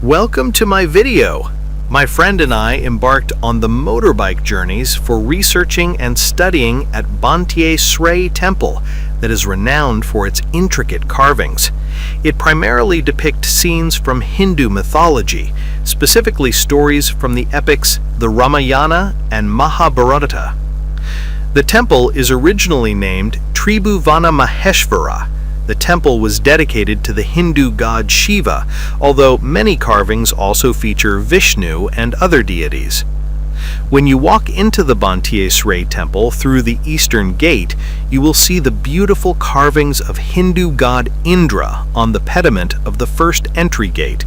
Welcome to my video. My friend and I embarked on the motorbike journeys for researching and studying at Banteay Srei temple that is renowned for its intricate carvings. It primarily depicts scenes from Hindu mythology, specifically stories from the epics the Ramayana and Mahabharata. The temple is originally named Tribhuvanamaheshvara. The temple was dedicated to the Hindu god Shiva, although many carvings also feature Vishnu and other deities. When you walk into the Banteay Srei temple through the eastern gate, you will see the beautiful carvings of Hindu god Indra on the pediment of the first entry gate.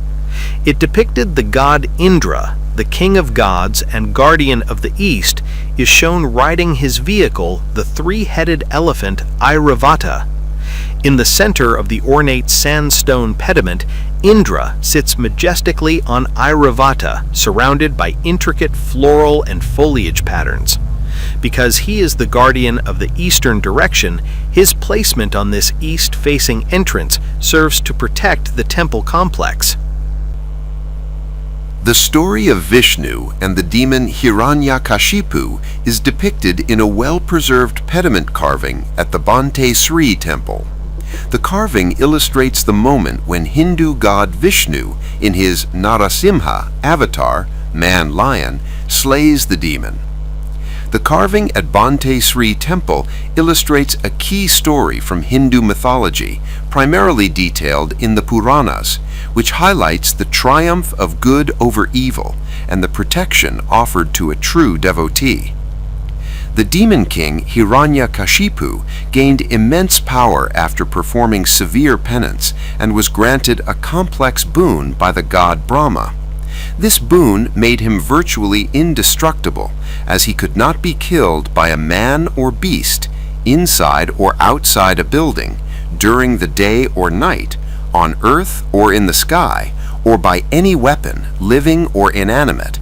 It depicted the god Indra, the king of gods and guardian of the east, is shown riding his vehicle, the three-headed elephant Airavata. In the center of the ornate sandstone pediment, Indra sits majestically on Airavata, surrounded by intricate floral and foliage patterns. Because he is the guardian of the eastern direction, his placement on this east-facing entrance serves to protect the temple complex. The story of Vishnu and the demon Hiranyakashipu is depicted in a well-preserved pediment carving at the Banteay Srei temple. The carving illustrates the moment when Hindu god Vishnu, in his Narasimha avatar, man-lion, slays the demon. The carving at Banteay Srei temple illustrates a key story from Hindu mythology, primarily detailed in the Puranas, which highlights the triumph of good over evil and the protection offered to a true devotee. The demon king Hiranyakashipu gained immense power after performing severe penance and was granted a complex boon by the god Brahma. This boon made him virtually indestructible, as he could not be killed by a man or beast, inside or outside a building, during the day or night, on earth or in the sky, or by any weapon, living or inanimate.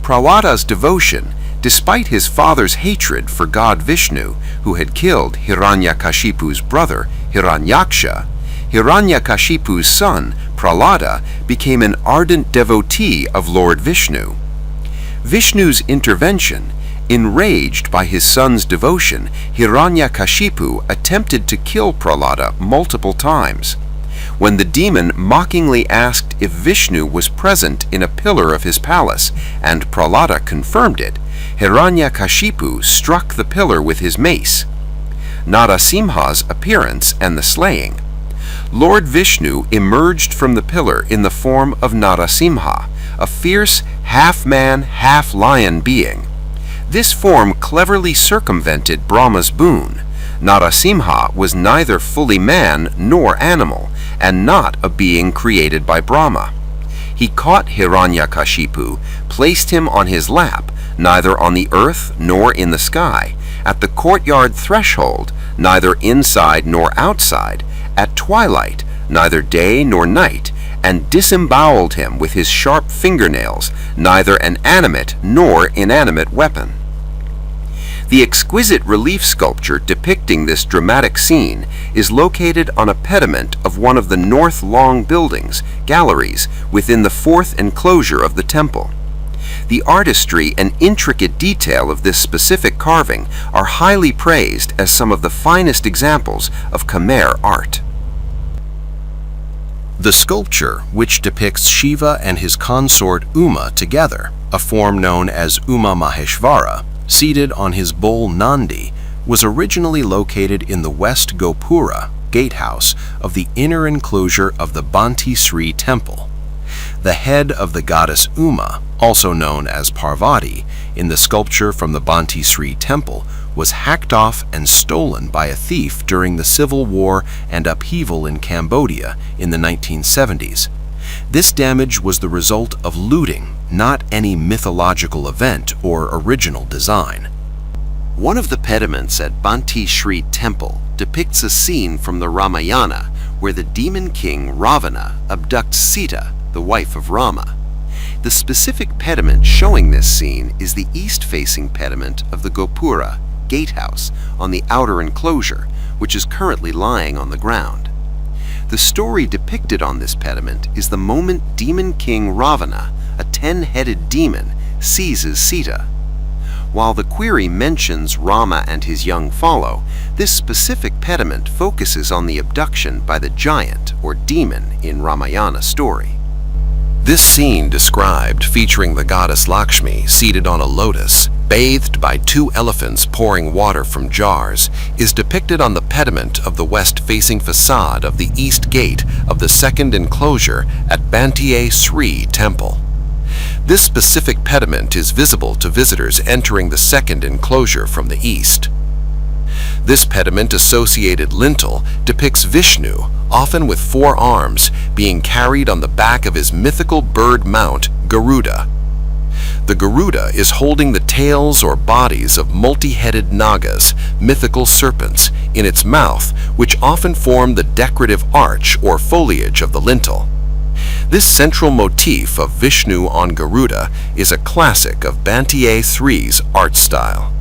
Prahlada's devotion, despite his father's hatred for god Vishnu, who had killed Hiranyakashipu's brother, Hiranyaksha, Hiranyakashipu's son, Prahlada, became an ardent devotee of Lord Vishnu. Vishnu's intervention, enraged by his son's devotion, Hiranyakashipu attempted to kill Prahlada multiple times. When the demon mockingly asked if Vishnu was present in a pillar of his palace, and Prahlada confirmed it, Hiranyakashipu struck the pillar with his mace. Narasimha's appearance and the slaying. Lord Vishnu emerged from the pillar in the form of Narasimha, a fierce half-man, half-lion being. This form cleverly circumvented Brahma's boon. Narasimha was neither fully man nor animal, and not a being created by Brahma. He caught Hiranyakashipu, placed him on his lap, neither on the earth nor in the sky, at the courtyard threshold, neither inside nor outside, at twilight, neither day nor night, and disemboweled him with his sharp fingernails, neither an animate nor inanimate weapon. The exquisite relief sculpture depicting this dramatic scene is located on a pediment of one of the north long buildings, galleries, within the fourth enclosure of the temple. The artistry and intricate detail of this specific carving are highly praised as some of the finest examples of Khmer art. The sculpture, which depicts Shiva and his consort Uma together, a form known as Maheshvara, seated on his bull Nandi, was originally located in the West Gopura gatehouse of the inner enclosure of the Banteay Srei temple. The head of the goddess Uma, also known as Parvati, in the sculpture from the Banteay Srei temple, was hacked off and stolen by a thief during the civil war and upheaval in Cambodia in the 1970s. This damage was the result of looting, not any mythological event or original design. One of the pediments at Banteay Srei temple depicts a scene from the Ramayana where the demon king Ravana abducts Sita, the wife of Rama. The specific pediment showing this scene is the east-facing pediment of the Gopura gatehouse on the outer enclosure, which is currently lying on the ground. The story depicted on this pediment is the moment Demon King Ravana, a 10-headed demon, seizes Sita. While the query mentions Rama and his young follow, this specific pediment focuses on the abduction by the giant or demon in Ramayana story. This scene described, featuring the goddess Lakshmi seated on a lotus, bathed by 2 elephants pouring water from jars, is depicted on the pediment of the west-facing facade of the east gate of the second enclosure at Banteay Srei temple. This specific pediment is visible to visitors entering the second enclosure from the east. This pediment-associated lintel depicts Vishnu, often with 4 arms, being carried on the back of his mythical bird mount, Garuda. The Garuda is holding the tails or bodies of multi-headed nagas, mythical serpents, in its mouth, which often form the decorative arch or foliage of the lintel. This central motif of Vishnu on Garuda is a classic of Banteay Srei's art style.